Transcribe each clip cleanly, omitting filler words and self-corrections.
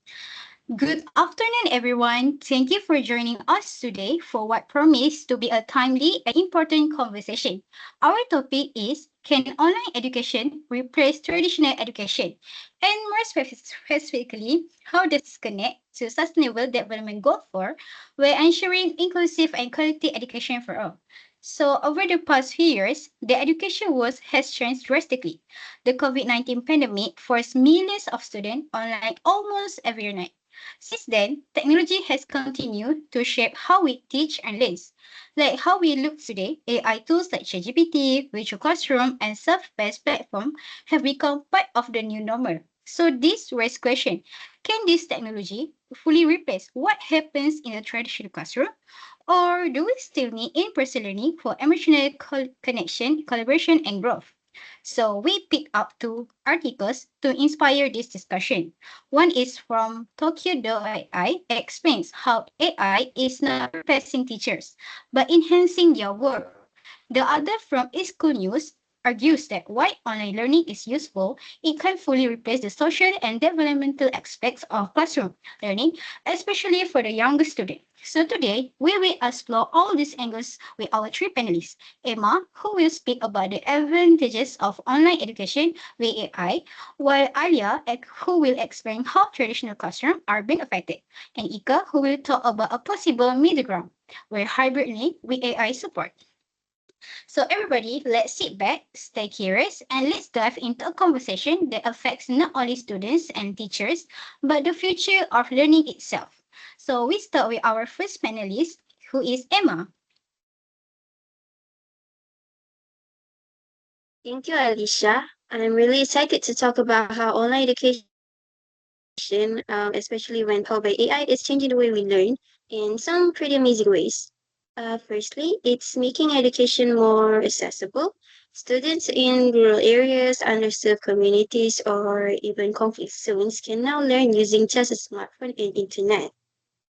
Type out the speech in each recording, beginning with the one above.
Good afternoon, everyone. Thank you for joining us today for what promised to be a timely and important conversation. Our topic is: Can online education replace traditional education? And more specifically, how does this connect to Sustainable Development Goal 4, where ensuring inclusive and quality education for all? So, over the past few years, the education world has changed drastically. The COVID-19 pandemic forced millions of students online almost every night. Since then, technology has continued to shape how we teach and learn. Like how we look today, AI tools like ChatGPT, virtual classroom, and self-paced platform have become part of the new normal. So this raises question: Can this technology fully replace what happens in a traditional classroom? Or do we still need in-person learning for emotional connection, collaboration, and growth? So we pick up two articles to inspire this discussion. One is from Tokyo.ai explains how AI is not replacing teachers, but enhancing their work. The other from eSchool News argues that while online learning is useful, it can fully replace the social and developmental aspects of classroom learning, especially for the younger student. So today, we will explore all these angles with our three panelists. Emma, who will speak about the advantages of online education with AI, while Alia, who will explain how traditional classrooms are being affected, and Ika, who will talk about a possible middle ground, where hybrid learning with AI support. So everybody, let's sit back, stay curious, and let's dive into a conversation that affects not only students and teachers, but the future of learning itself. So we start with our first panelist, who is Emma. Thank you, Alicia. I'm really excited to talk about how online education, especially when powered by AI, is changing the way we learn in some pretty amazing ways. Firstly, it's making education more accessible. Students in rural areas, underserved communities, or even conflict zones can now learn using just a smartphone and internet.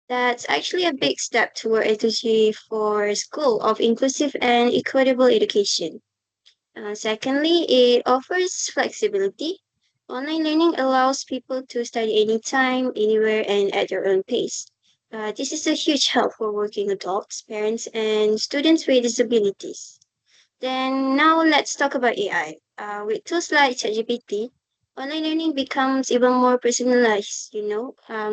That's actually a big step toward a for school of inclusive and equitable education. Secondly, it offers flexibility. Online learning allows people to study anytime, anywhere, and at their own pace. This is a huge help for working adults, parents, and students with disabilities. Then now let's talk about AI. With tools like ChatGPT, online learning becomes even more personalized.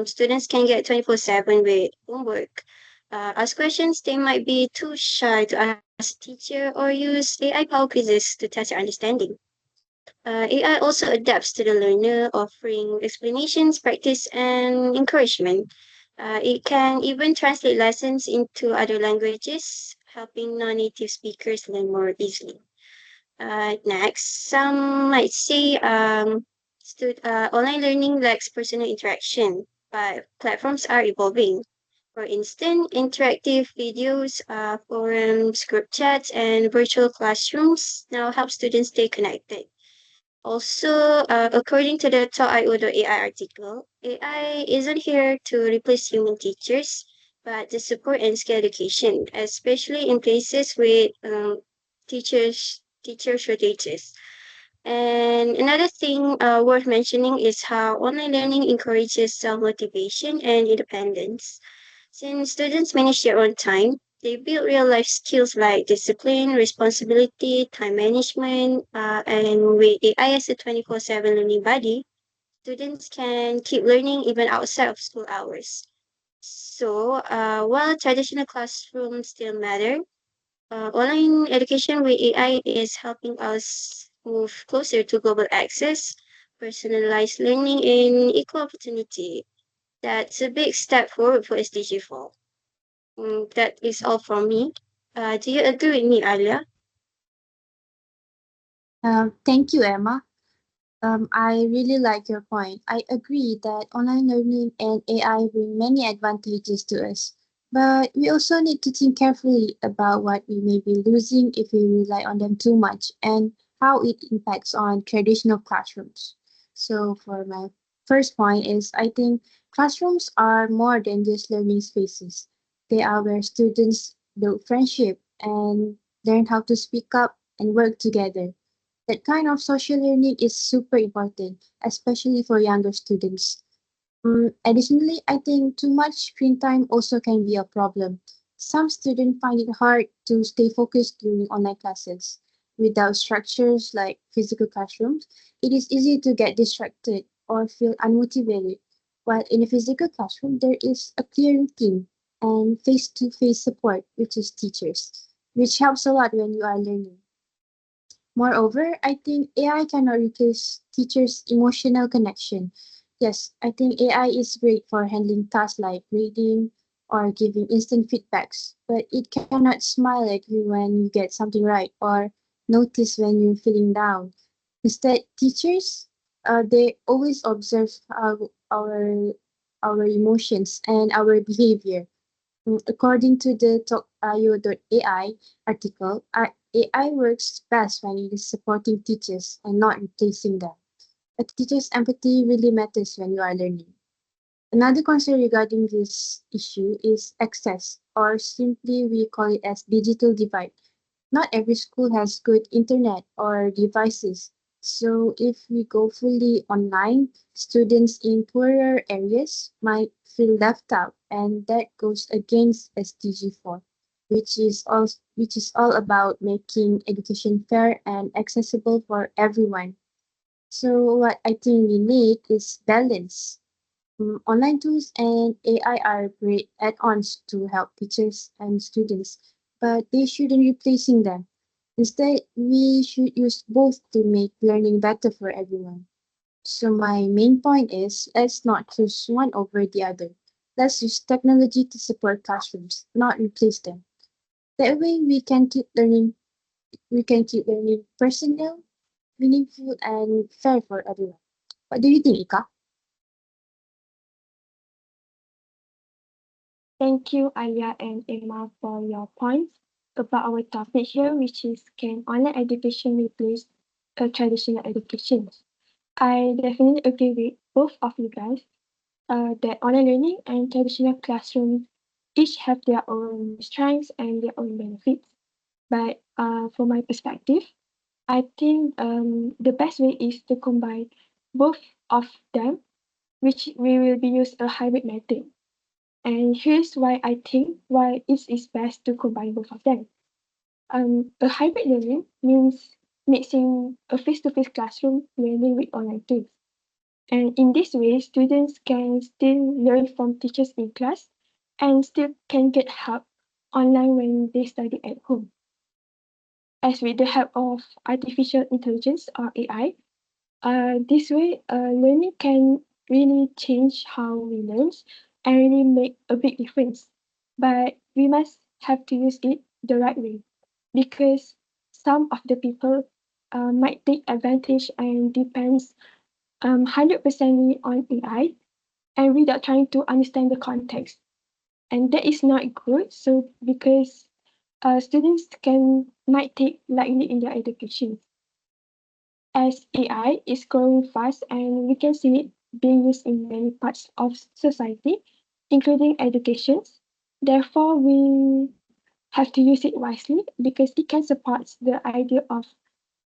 Students can get 24/7 with homework. Ask questions they might be too shy to ask a teacher, or use AI powered quizzes to test their understanding. AI also adapts to the learner, offering explanations, practice, and encouragement. It can even translate lessons into other languages, helping non-native speakers learn more easily. Next, some might say online learning lacks personal interaction, but platforms are evolving. For instance, interactive videos, forums, group chats, and virtual classrooms now help students stay connected. Also, according to the talkio.ai article, AI isn't here to replace human teachers, but to support and scale education, especially in places with teacher shortages. And another thing worth mentioning is how online learning encourages self-motivation and independence. Since students manage their own time, they build real life skills like discipline, responsibility, time management, and with AI as a 24/7 learning buddy, students can keep learning even outside of school hours. So, while traditional classrooms still matter, online education with AI is helping us move closer to global access, personalized learning, and equal opportunity. That's a big step forward for SDG 4. That is all from me. Do you agree with me, Alia? Thank you, Emma. I really like your point. I agree that online learning and AI bring many advantages to us, but we also need to think carefully about what we may be losing if we rely on them too much and how it impacts on traditional classrooms. So, for my first point is I think classrooms are more than just learning spaces. They are where students build friendship and learn how to speak up and work together. That kind of social learning is super important, especially for younger students. Additionally, I think too much screen time also can be a problem. Some students find it hard to stay focused during online classes. Without structures like physical classrooms, it is easy to get distracted or feel unmotivated. While in a physical classroom, there is a clear routine and face to face support, which is teachers, which helps a lot when you are learning. Moreover, I think AI cannot replace teachers' emotional connection. Yes, I think AI is great for handling tasks like grading or giving instant feedbacks, but it cannot smile at you when you get something right or notice when you're feeling down. Instead, teachers, they always observe our emotions and our behavior. According to the Talk.io.ai article, AI works best when it is supporting teachers and not replacing them. A teacher's empathy really matters when you are learning. Another concern regarding this issue is access, or simply we call it as digital divide. Not every school has good internet or devices. So if we go fully online, students in poorer areas might feel left out, and that goes against SDG 4, which is all about making education fair and accessible for everyone. So what I think we need is balance. Online tools and AI are great add-ons to help teachers and students, but they shouldn't replacing them. Instead, we should use both to make learning better for everyone. So my main point is let's not choose one over the other. Let's use technology to support classrooms, not replace them. That way we can keep learning personal, meaningful and fair for everyone. What do you think, Ika? Thank you, Aya and Emma, for your points about our topic here, which is can online education replace a traditional education? I definitely agree with both of you guys that online learning and traditional classroom each have their own strengths and their own benefits. But from my perspective, I think the best way is to combine both of them, which we will be use a hybrid method. And here's why I think why it is best to combine both of them. A hybrid learning means mixing a face-to-face classroom learning with online tools. And in this way, students can still learn from teachers in class and still can get help online when they study at home. As with the help of artificial intelligence or AI, this way, learning can really change how we learn and really make a big difference. But we must have to use it the right way because some of the people might take advantage and depends 100% on AI and without trying to understand the context. And that is not good. So because students can might take lightly in their education as AI is growing fast and we can see it being used in many parts of society, including education. Therefore, we have to use it wisely because it can support the idea of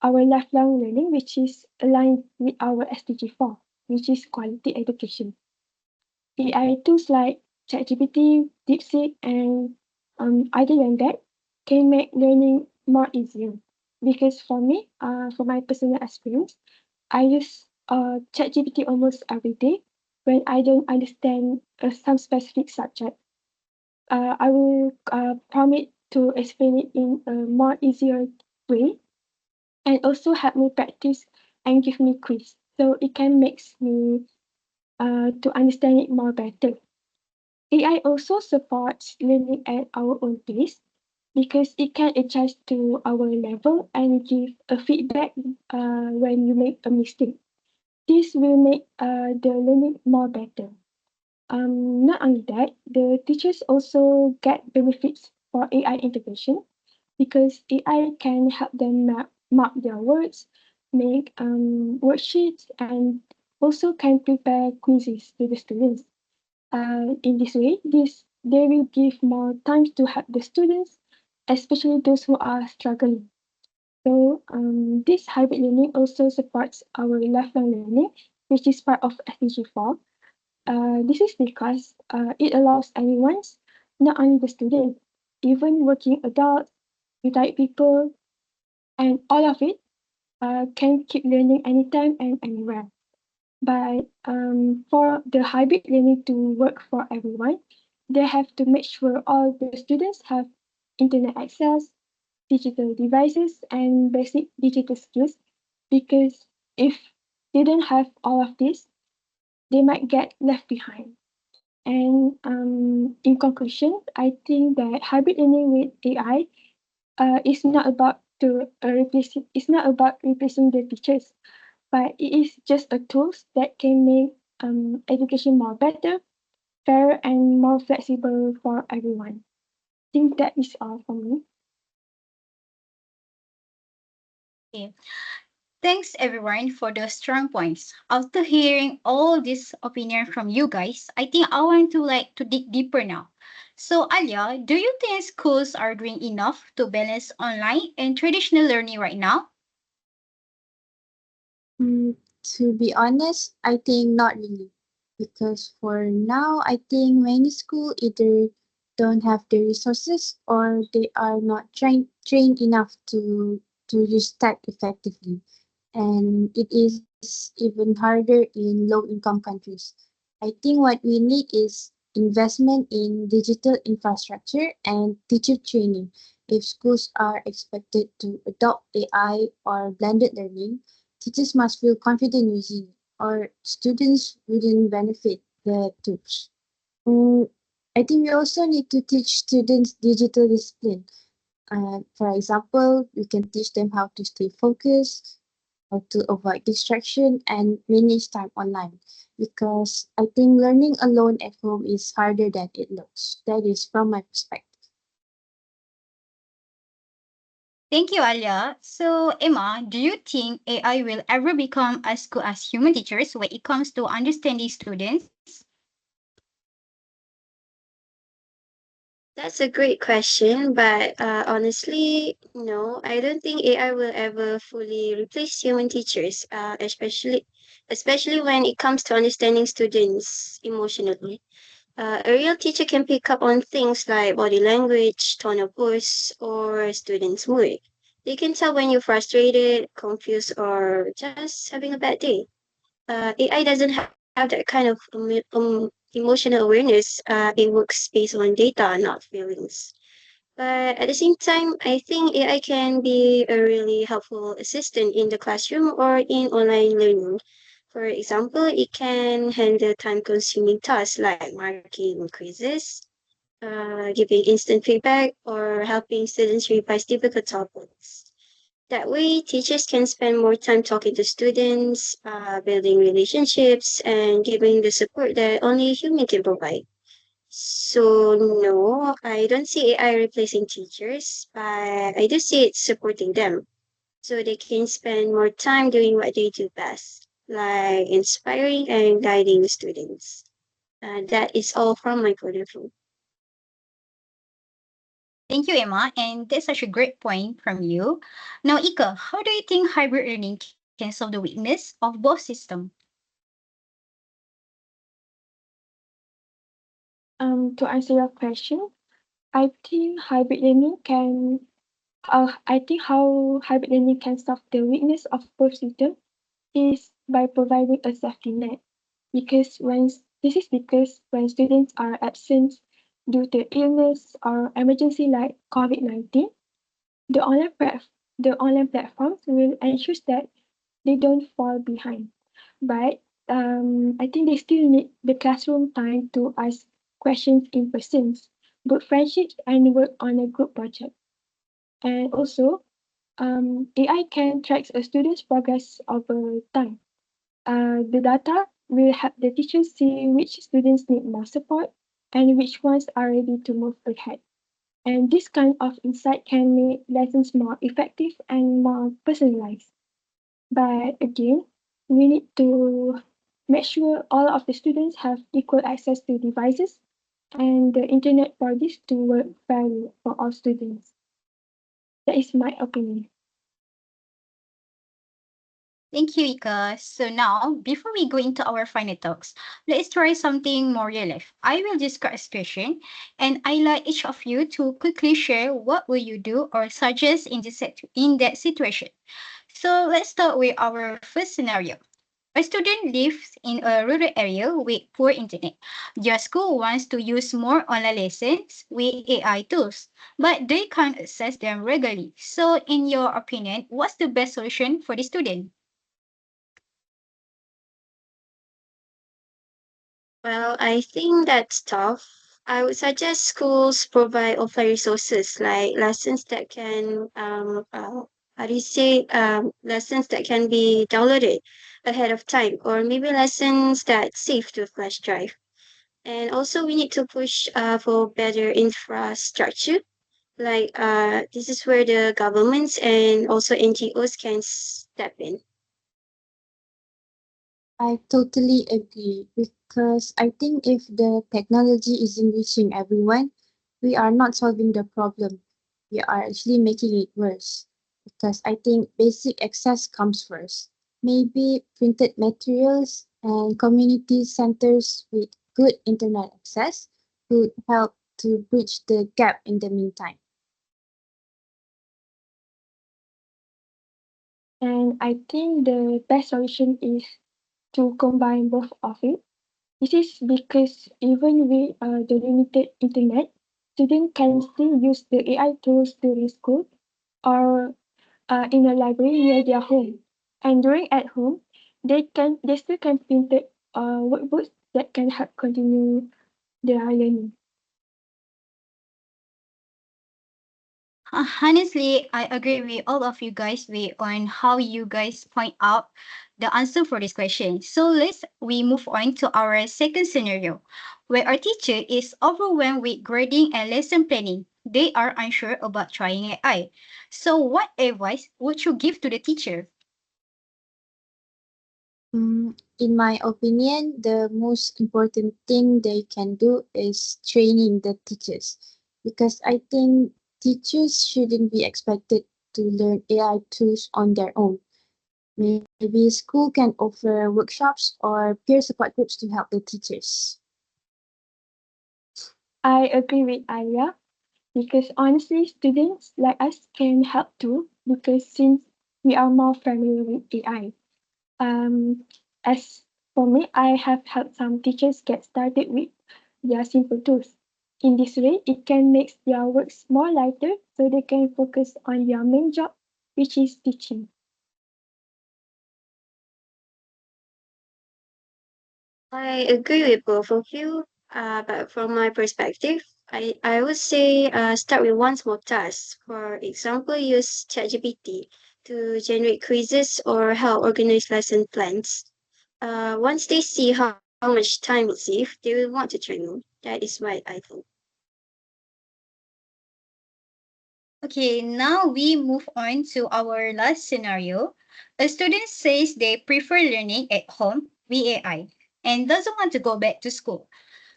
our lifelong learning, which is aligned with our SDG 4, which is quality education. AI tools like ChatGPT, DeepSeek, and other than that can make learning more easier. Because for me, for my personal experience, I use ChatGPT almost every day when I don't understand some specific subject. I will prompt it to explain it in a more easier way and also help me practice and give me quiz. So it can makes me to understand it more better. AI also supports learning at our own pace because it can adjust to our level and give a feedback when you make a mistake. This will make the learning more better. Not only that, the teachers also get benefits for AI integration because AI can help them mark their words, make worksheets, and also can prepare quizzes to the students. In this way, they will give more time to help the students, especially those who are struggling. So this hybrid learning also supports our lifelong learning, which is part of SDG 4. This is because it allows anyone, not only the student, even working adults, retired people, and all of it can keep learning anytime and anywhere. But for the hybrid learning to work for everyone, they have to make sure all the students have internet access, digital devices, and basic digital skills. Because if they don't have all of this, they might get left behind. And in conclusion, I think that hybrid learning with AI is not about it's not about replacing the teachers, but it is just a tools that can make education more better, fairer, and more flexible for everyone. I think that is all for me. Okay. Thanks everyone for the strong points. After hearing all this opinion from you guys, I think I want to dig deeper now. So Alia, do you think schools are doing enough to balance online and traditional learning right now? To be honest, I think not really. Because for now, I think many schools either don't have the resources or they are not trained enough to use tech effectively. And it is even harder in low income countries. I think what we need is investment in digital infrastructure and teacher training. If schools are expected to adopt AI or blended learning, teachers must feel confident using it, or students wouldn't benefit the tools. Mm, I think we also need to teach students digital discipline. For example, we can teach them how to stay focused, how to avoid distraction, and manage time online. Because I think learning alone at home is harder than it looks. That is from my perspective. Thank you, Alia. So, Emma, do you think AI will ever become as good as human teachers when it comes to understanding students? That's a great question, but honestly, no, I don't think AI will ever fully replace human teachers, especially when it comes to understanding students emotionally. A real teacher can pick up on things like body language, tone of voice, or students' mood. They can tell when you're frustrated, confused, or just having a bad day. AI doesn't have that kind of emotional awareness. It works based on data, not feelings. But at the same time, I think AI can be a really helpful assistant in the classroom or in online learning. For example, it can handle time consuming tasks like marking quizzes, giving instant feedback, or helping students revise difficult topics. That way, teachers can spend more time talking to students, building relationships, and giving the support that only a human can provide. So, no, I don't see AI replacing teachers, but I do see it supporting them so they can spend more time doing what they do best, like inspiring and guiding the students. That is all from my point of view. Thank you, Emma. And that's such a great point from you. Now, Ika, how do you think hybrid learning can solve the weakness of both systems? To answer your question, I think hybrid learning can. I think how hybrid learning can solve the weakness of both systems is by providing a safety net. Because when students are absent due to illness or emergency like COVID-19, the online prep the online platforms will ensure that they don't fall behind. But I think they still need the classroom time to ask questions in person, build friendships, and work on a group project. And also, AI can track a student's progress over time. The data will help the teachers see which students need more support and which ones are ready to move ahead. And this kind of insight can make lessons more effective and more personalized. But again, we need to make sure all of the students have equal access to devices and the internet for this to work fairly for all students. That is my opinion. Thank you, Ika. So now, before we go into our final talks, let's try something more real life. I will describe a situation, and I like each of you to quickly share what will you do or suggest in that situation. So let's start with our first scenario. A student lives in a rural area with poor internet. Their school wants to use more online lessons with AI tools, but they can't access them regularly. So, in your opinion, what's the best solution for the student? Well, I think that's tough. I would suggest schools provide offline resources like lessons that can, how do you say, lessons that can be downloaded ahead of time, or maybe lessons that save to flash drive. And also, we need to push for better infrastructure. Like, this is where the governments and also NGOs can step in. I totally agree because I think if the technology isn't reaching everyone, we are not solving the problem. We are actually making it worse because I think basic access comes first. Maybe printed materials and community centers with good internet access could help to bridge the gap in the meantime. And I think the best solution is to combine both of it. This is because even with the limited internet, students can still use the AI tools during school or in a library near their home. And during at home, they still can print the workbooks that can help continue their learning. Honestly, I agree with all of you guys on how you guys point out the answer for this question. So we move on to our second scenario, where our teacher is overwhelmed with grading and lesson planning. They are unsure about trying AI. So what advice would you give to the teacher? In my opinion, the most important thing they can do is training the teachers because I think teachers shouldn't be expected to learn AI tools on their own. Maybe school can offer workshops or peer support groups to help the teachers. I agree with Arya because honestly, students like us can help too because since we are more familiar with AI. As for me, I have helped some teachers get started with their simple tools. In this way, it can make their works more lighter so they can focus on their main job, which is teaching. I agree with both of you, but from my perspective, I would say start with one small task. For example, use ChatGPT to generate quizzes or help organize lesson plans. Once they see how much time it saves, they will want to try more. That is what I think. Okay, now we move on to our last scenario. A student says they prefer learning at home with AI and doesn't want to go back to school.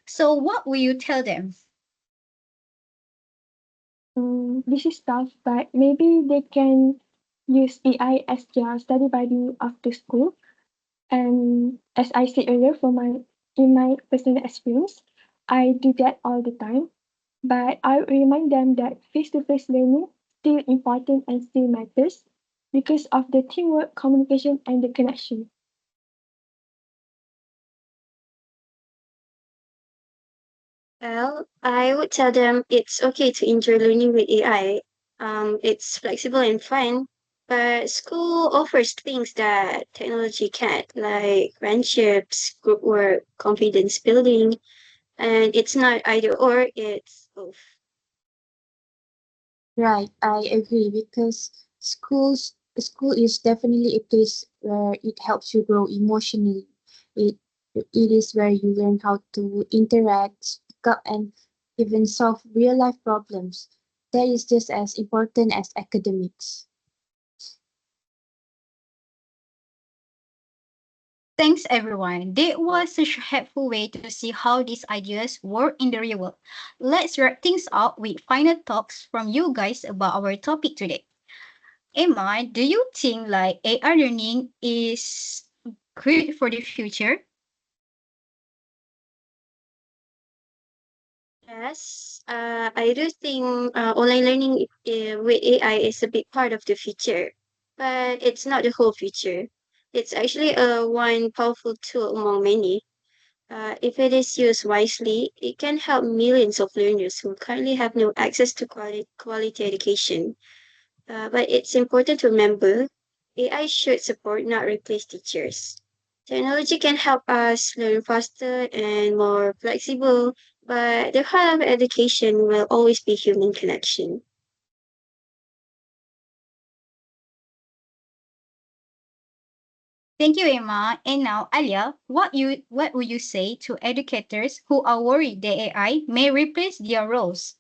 So what will you tell them? This is tough, but maybe they can use AI as their study buddy after school. And as I said earlier, in my personal experience, I do that all the time. But I remind them that face-to-face learning still important and still matters because of the teamwork, communication, and the connection. Well, I would tell them it's okay to enjoy learning with AI. It's flexible and fun, but school offers things that technology can't, like friendships, group work, confidence building, and it's not either or, it's both. Right, I agree because school is definitely a place where it helps you grow emotionally. It it is where you learn how to interact, speak up, and even solve real life problems. That is just as important as academics. Thanks everyone. That was such a helpful way to see how these ideas work in the real world. Let's wrap things up with final talks from you guys about our topic today. Emma, do you think like AI learning is good for the future? Yes, I do think online learning with AI is a big part of the future, but it's not the whole future. It's actually one powerful tool among many. If it is used wisely, it can help millions of learners who currently have no access to quality education. But it's important to remember AI should support, not replace teachers. Technology can help us learn faster and more flexible, but the heart of education will always be human connection. Thank you, Emma. And now, Alia, what would you say to educators who are worried that AI may replace their roles?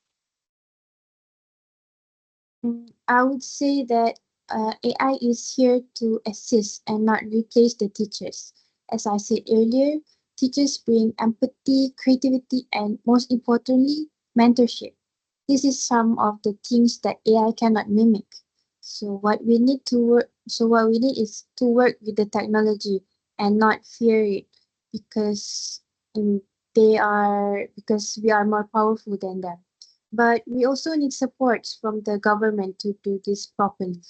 I would say that AI is here to assist and not replace the teachers. As I said earlier, teachers bring empathy, creativity, and most importantly, mentorship. This is some of the things that AI cannot mimic. What we need is to work with the technology and not fear it because because we are more powerful than them. But we also need support from the government to do this properly.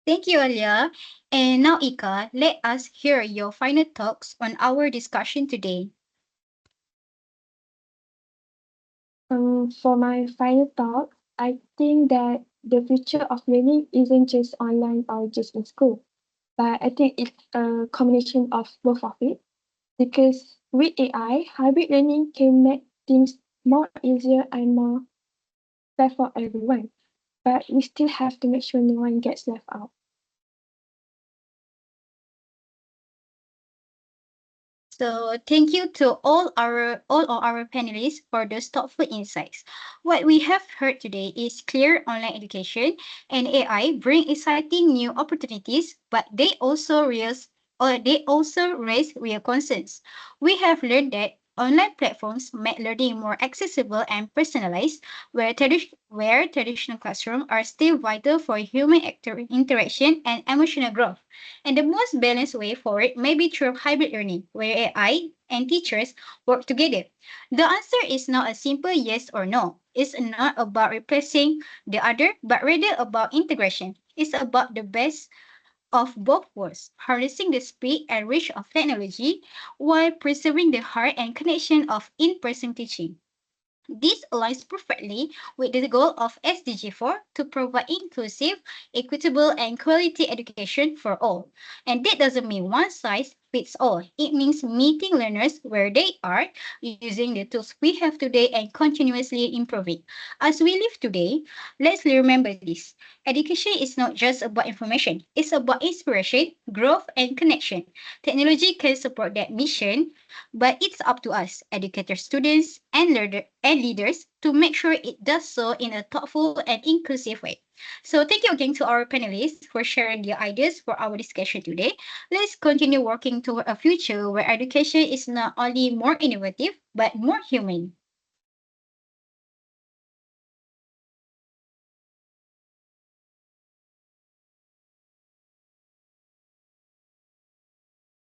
Thank you, Alia. And now, Ika, let us hear your final thoughts on our discussion today. For my final thought, I think that the future of learning isn't just online or just in school, but I think it's a combination of both of it. Because with AI, hybrid learning can make things more easier and more fair for everyone. But we still have to make sure no one gets left out. So thank you to all our panelists for those thoughtful insights. What we have heard today is clear online education and AI bring exciting new opportunities, but they also raise real concerns. We have learned that online platforms make learning more accessible and personalized, where traditional classrooms are still vital for human interaction and emotional growth. And the most balanced way forward may be through hybrid learning, where AI and teachers work together. The answer is not a simple yes or no. It's not about replacing the other, but rather about integration. It's about the best of both worlds, harnessing the speed and reach of technology while preserving the heart and connection of in-person teaching. This aligns perfectly with the goal of SDG 4 to provide inclusive, equitable, and quality education for all. And that doesn't mean one size fits all. It means meeting learners where they are, using the tools we have today, and continuously improving. As we live today, let's remember this. Education is not just about information, it's about inspiration, growth, and connection. Technology can support that mission, but it's up to us, educators, students, and leaders, to make sure it does so in a thoughtful and inclusive way. So thank you again to our panelists for sharing their ideas for our discussion today. Let's continue working toward a future where education is not only more innovative, but more human.